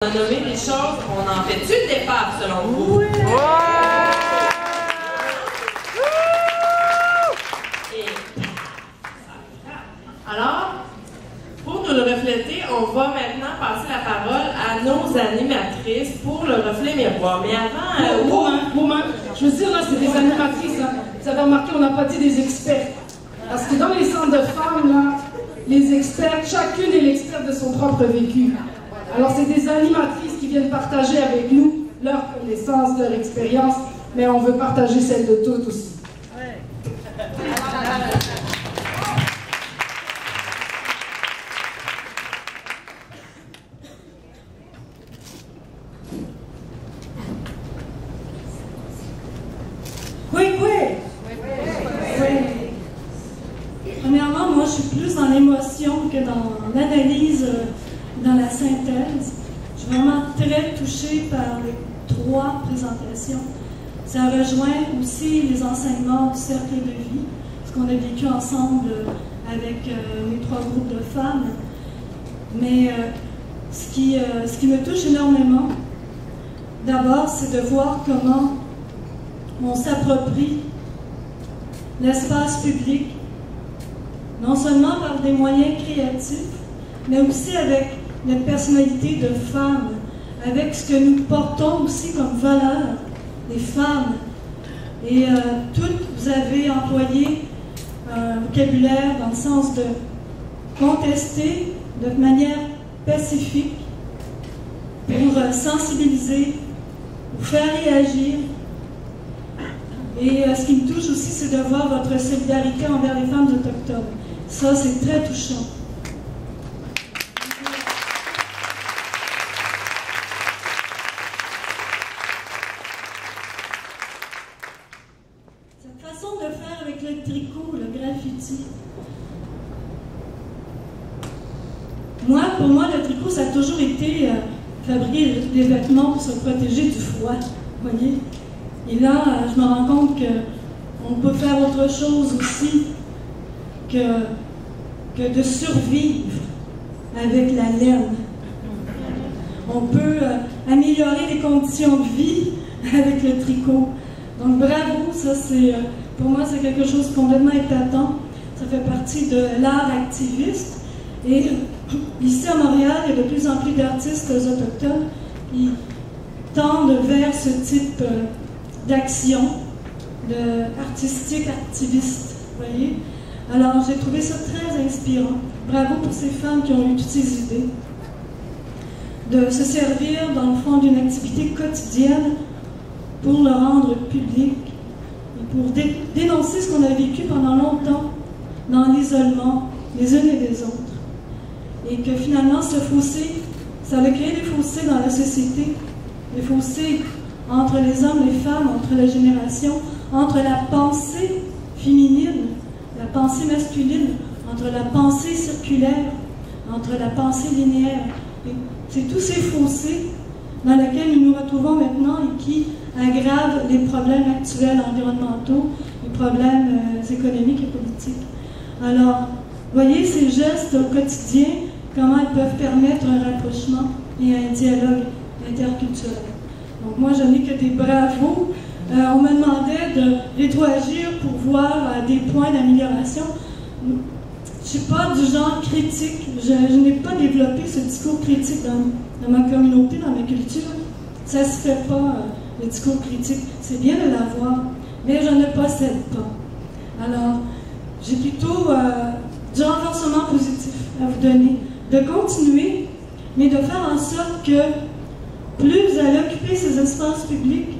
On a nommé des choses, on en fait-tu le départ selon vous? Oui. Alors, pour nous le refléter, on va maintenant passer la parole à nos animatrices pour le reflet miroir. Mais avant... Moment, je veux dire, là, c'est des animatrices. Hein. Vous avez remarqué, on n'a pas dit des experts. Parce que dans les centres de femmes, là, les experts, chacune est l'experte de son propre vécu. Alors, c'est des animatrices qui viennent partager avec nous leur connaissance, leur expérience, mais on veut partager celle de toutes aussi. Ouais. Premièrement, moi, je suis plus dans l'émotion que dans l'analyse, dans la synthèse. Je suis vraiment très touchée par les 3 présentations. Ça rejoint aussi les enseignements du cercle de vie, ce qu'on a vécu ensemble avec les 3 groupes de femmes. Mais ce qui me touche énormément, d'abord, c'est de voir comment on s'approprie l'espace public, non seulement par des moyens créatifs, mais aussi avec notre personnalité de femme, avec ce que nous portons aussi comme valeur, les femmes. Et toutes, vous avez employé un vocabulaire dans le sens de contester de manière pacifique pour sensibiliser, pour faire réagir. Et ce qui me touche aussi, c'est de voir votre solidarité envers les femmes autochtones. Ça, c'est très touchant. Cette façon de faire avec le tricot, le graffiti. Pour moi, le tricot, ça a toujours été fabriquer des vêtements pour se protéger du froid. Vous voyez? Et là, je me rends compte qu'on peut faire autre chose aussi que de survivre avec la laine. On peut améliorer les conditions de vie avec le tricot. Donc bravo, ça c'est pour moi c'est quelque chose de complètement épatant. Ça fait partie de l'art activiste. Et ici à Montréal, il y a de plus en plus d'artistes autochtones qui tendent vers ce type d'action artistique, activiste, vous voyez. Alors, j'ai trouvé ça très inspirant. Bravo pour ces femmes qui ont eu toutes ces idées. De se servir, dans le fond, d'une activité quotidienne pour le rendre public et pour dénoncer ce qu'on a vécu pendant longtemps dans l'isolement, les unes et les autres. Et que finalement, ce fossé, ça a créé des fossés dans la société, des fossés entre les hommes et les femmes, entre les générations, entre la pensée féminine, la pensée masculine, entre la pensée circulaire, entre la pensée linéaire. C'est tous ces fossés dans lesquels nous nous retrouvons maintenant et qui aggravent les problèmes actuels environnementaux, les problèmes économiques et politiques. Alors, voyez ces gestes au quotidien, comment ils peuvent permettre un rapprochement et un dialogue interculturel. Donc moi, je n'ai que des bravos. On me demandait de rétroagir pour voir des points d'amélioration. Je ne suis pas du genre critique. Je n'ai pas développé ce discours critique dans ma communauté, dans ma culture. Ça ne se fait pas, le discours critique. C'est bien de l'avoir, mais je ne possède pas. Alors, j'ai plutôt du renforcement positif à vous donner. De continuer, mais de faire en sorte que plus vous allez occuper ces espaces publics,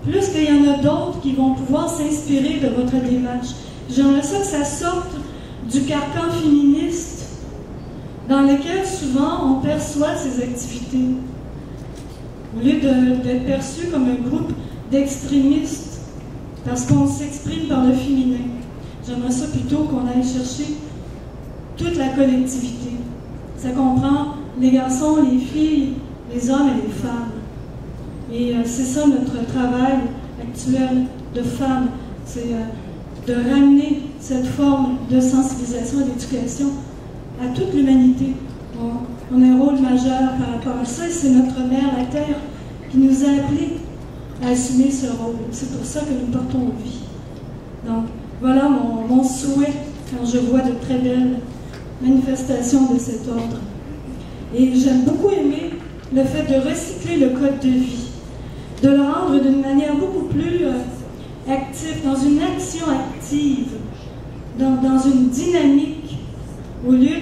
plus qu'il y en a d'autres qui vont pouvoir s'inspirer de votre démarche. J'aimerais ça que ça sorte du carcan féministe dans lequel souvent on perçoit ces activités. Au lieu d'être perçu comme un groupe d'extrémistes, parce qu'on s'exprime par le féminin. J'aimerais ça plutôt qu'on aille chercher toute la collectivité. Ça comprend les garçons, les filles, les hommes et les femmes. Et c'est ça notre travail actuel de femmes, c'est de ramener cette forme de sensibilisation et d'éducation à toute l'humanité. on a un rôle majeur par rapport à ça, et c'est notre Mère, la Terre, qui nous a appelés à assumer ce rôle. C'est pour ça que nous portons vie. Donc, voilà mon souhait quand je vois de très belles manifestations de cet ordre. Et j'aime beaucoup aimer le fait de recycler le code de vie, de le rendre d'une manière beaucoup plus active, dans une action active, dans une dynamique, au lieu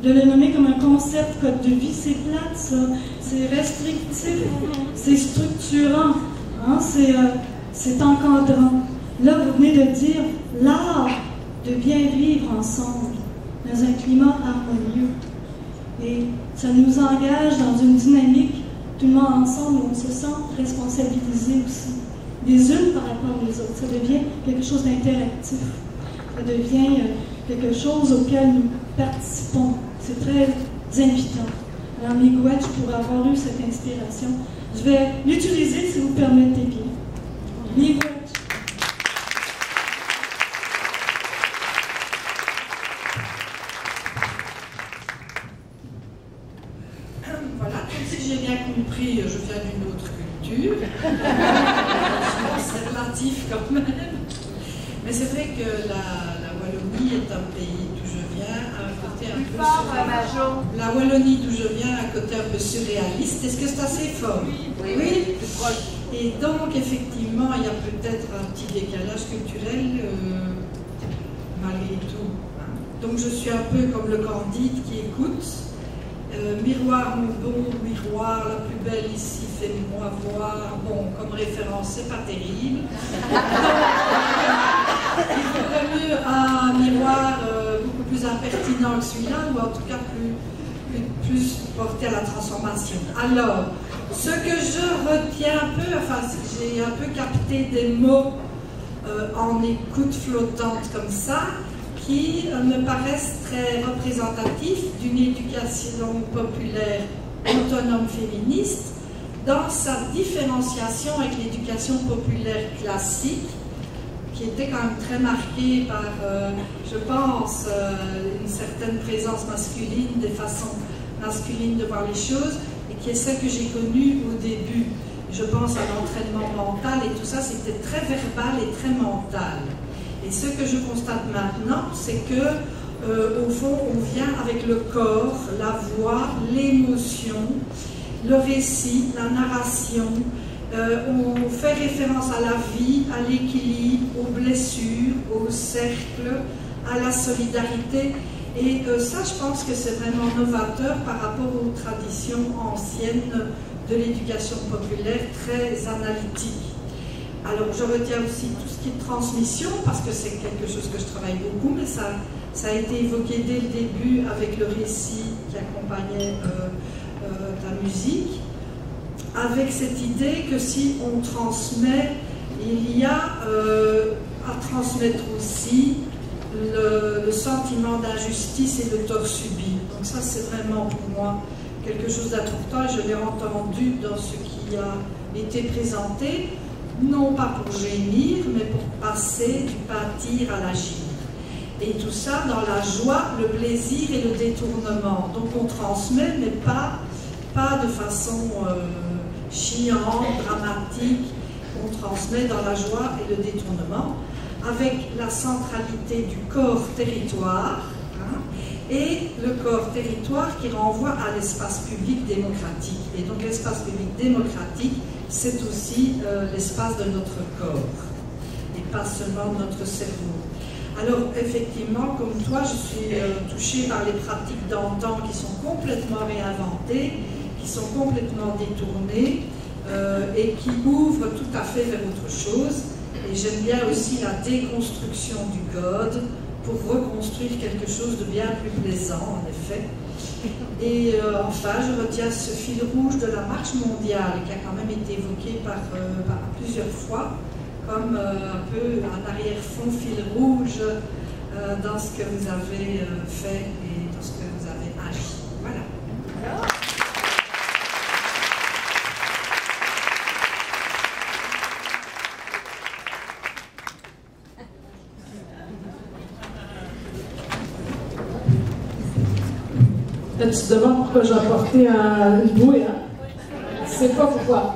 de le nommer comme un concept code de vie. C'est plate, ça, c'est restrictif, c'est structurant, hein? C'est encadrant. Là, vous venez de dire l'art de bien vivre ensemble dans un climat harmonieux. Et ça nous engage dans une dynamique, tout le monde ensemble, où on se sent responsabilisé aussi, les unes par rapport aux autres. Ça devient quelque chose d'interactif. Ça devient quelque chose auquel nous participons. C'est très invitant. Alors, miigwech, pour avoir eu cette inspiration, je vais l'utiliser si vous permettez bien. Miigwech. Voilà, comme si j'ai bien compris, je viens d'une autre culture. C'est relatif quand même. Mais c'est vrai que la Wallonie est un pays d'où je viens, un côté un peu surréaliste. La Wallonie d'où je viens, un côté un peu surréaliste. Est-ce que c'est assez fort? Oui. Et donc, effectivement, il y a peut-être un petit décalage culturel malgré tout. Donc, je suis un peu comme le Candide qui écoute. Miroir, mon bon miroir, la plus belle ici, fais-moi voir. Bon, comme référence, c'est pas terrible. Il faudrait mieux un miroir beaucoup plus impertinent que celui-là, ou en tout cas plus porté à la transformation. Alors, ce que je retiens un peu, enfin, j'ai un peu capté des mots en écoute flottante comme ça, qui me paraissent très représentatifs d'une éducation populaire autonome féministe dans sa différenciation avec l'éducation populaire classique, qui était quand même très marquée par, je pense, une certaine présence masculine, des façons masculines de voir les choses, et qui est celle que j'ai connue au début. Je pense à l'entraînement mental et tout ça, c'était très verbal et très mental. Et ce que je constate maintenant, c'est que, au fond, on vient avec le corps, la voix, l'émotion, le récit, la narration. On fait référence à la vie, à l'équilibre, aux blessures, au cercle, à la solidarité. Et ça, je pense que c'est vraiment novateur par rapport aux traditions anciennes de l'éducation populaire, très analytique. Alors, je retiens aussi tout ce qui est transmission, parce que c'est quelque chose que je travaille beaucoup, mais ça a été évoqué dès le début avec le récit qui accompagnait ta musique, avec cette idée que si on transmet, il y a à transmettre aussi le sentiment d'injustice et de tort subi. Donc ça, c'est vraiment pour moi quelque chose d'important, et je l'ai entendu dans ce qui a été présenté, non pas pour gémir, mais pour passer du pâtir à l'agir. Et tout ça dans la joie, le plaisir et le détournement. Donc on transmet, mais pas de façon chiante, dramatique. On transmet dans la joie et le détournement, avec la centralité du corps-territoire, hein, et le corps-territoire qui renvoie à l'espace public démocratique. Et donc l'espace public démocratique, c'est aussi l'espace de notre corps, et pas seulement de notre cerveau. Alors effectivement, comme toi, je suis touchée par les pratiques d'antan qui sont complètement réinventées, qui sont complètement détournées, et qui ouvrent tout à fait vers autre chose. Et j'aime bien aussi la déconstruction du code pour reconstruire quelque chose de bien plus plaisant, en effet. Et enfin, je retiens ce fil rouge de la marche mondiale qui a quand même été évoqué par plusieurs fois, comme un peu un arrière-fond fil rouge dans ce que vous avez fait et dans ce que vous avez agi. Voilà. tu te demandes pourquoi j'ai apporté une bouée, hein? Je sais pas pourquoi.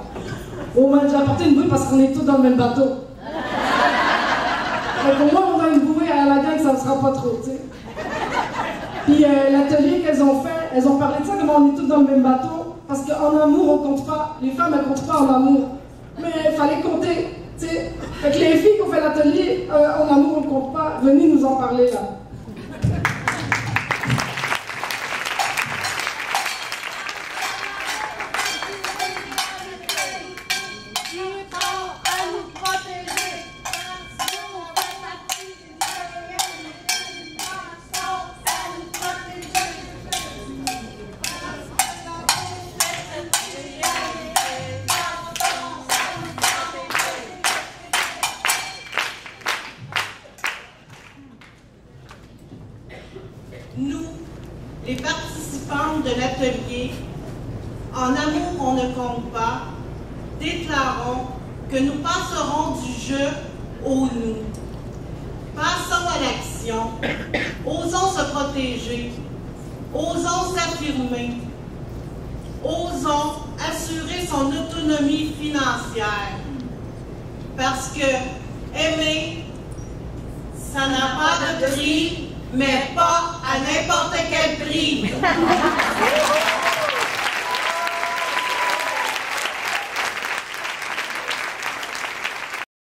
Oh, j'ai apporté une bouée parce qu'on est tous dans le même bateau. Donc au moins, on a une bouée à la gang, ça ne sera pas trop, tu sais. Puis l'atelier qu'elles ont fait, elles ont parlé de ça, comment on est tous dans le même bateau, parce qu'en amour, on compte pas. Les femmes, elles comptent pas en amour. Mais il fallait compter, tu sais. Fait que les filles qui ont fait l'atelier, en amour, on compte pas. Venez nous en parler, là. Nous, les participantes de l'atelier, en amour on ne compte pas, déclarons que nous passerons du jeu au nous. Passons à l'action, osons se protéger, osons s'affirmer, osons assurer son autonomie financière. Parce que aimer, ça n'a pas de prix, mais pas à n'importe quel prix.